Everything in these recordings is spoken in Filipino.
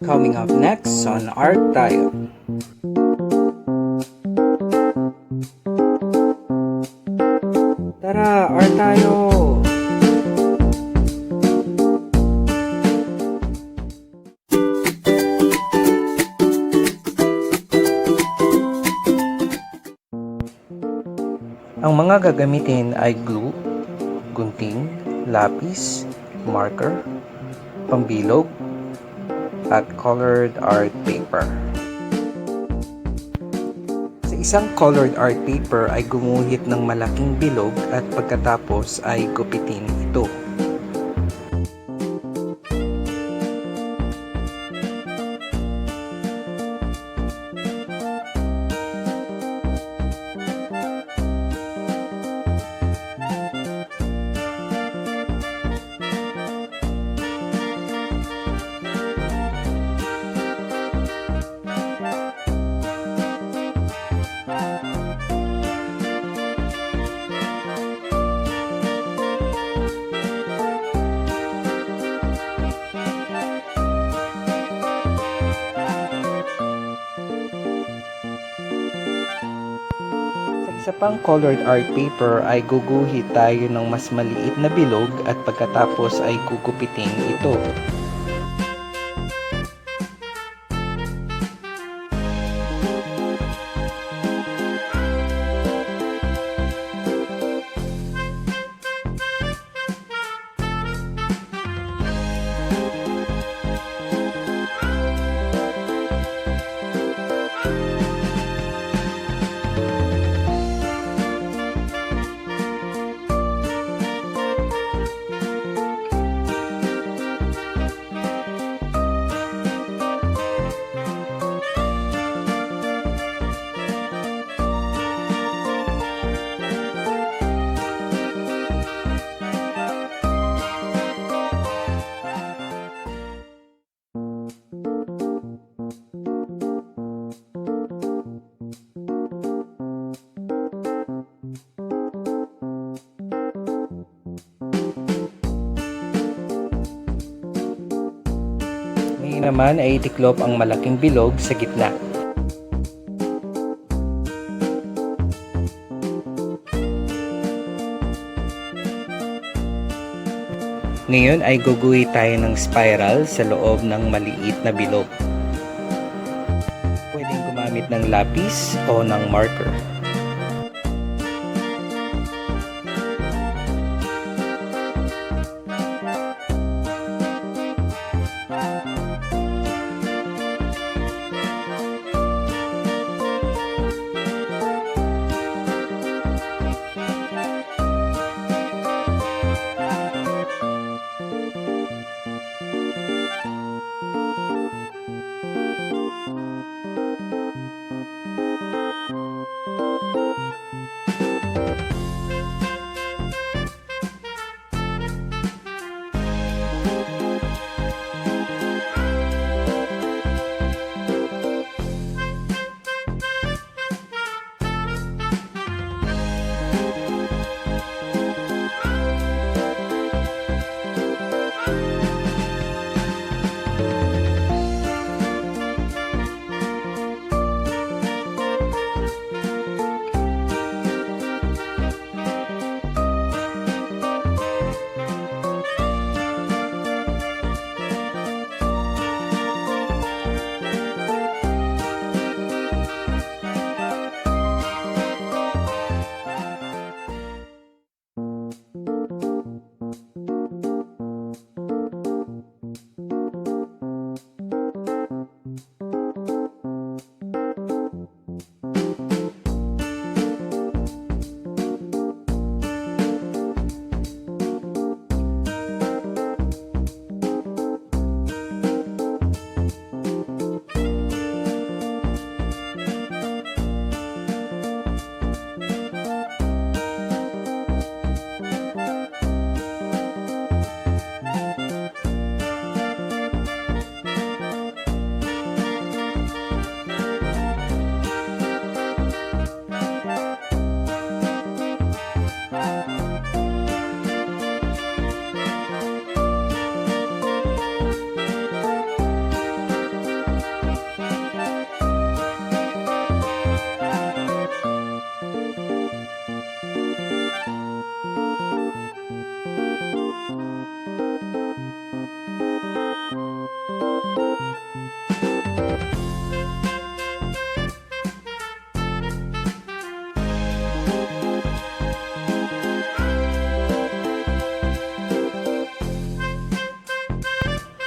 Coming up next on ArtTayo. Tara, ArtTayo! Ang mga gagamitin ay glue, gunting, lapis, marker, pambilog, at colored art paper. Sa isang colored art paper ay gumuhit ng malaking bilog at pagkatapos ay gupitin ito. Sa isa pang colored art paper ay guguhit tayo ng mas maliit na bilog at pagkatapos ay gugupitin ito. Ngayon naman ay itiklop ang malaking bilog sa gitna. Ngayon ay guguhit tayo ng spiral sa loob ng maliit na bilog. Pwedeng gumamit ng lapis o ng marker.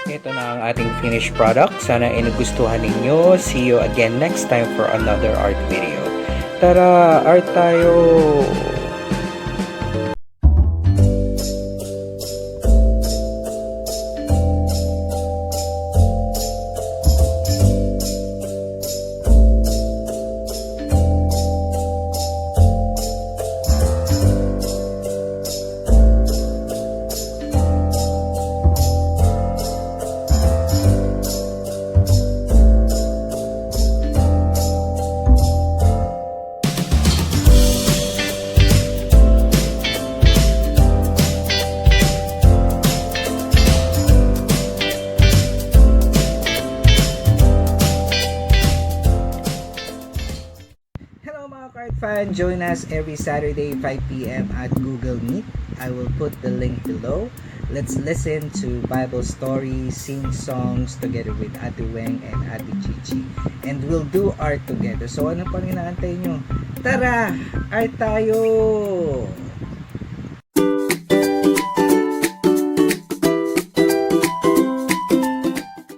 Ito na ang ating finished product. Sana ay nagustuhan ninyo. See you again next time for another art video. Tara, art tayo! Art fan, join us every Saturday 5 p.m. at Google Meet. I will put the link below. Let's listen to Bible stories, sing songs together with Ate Weng and Ate Chichi. And we'll do art together. So ano pang inaantay nyo? Tara! Art tayo!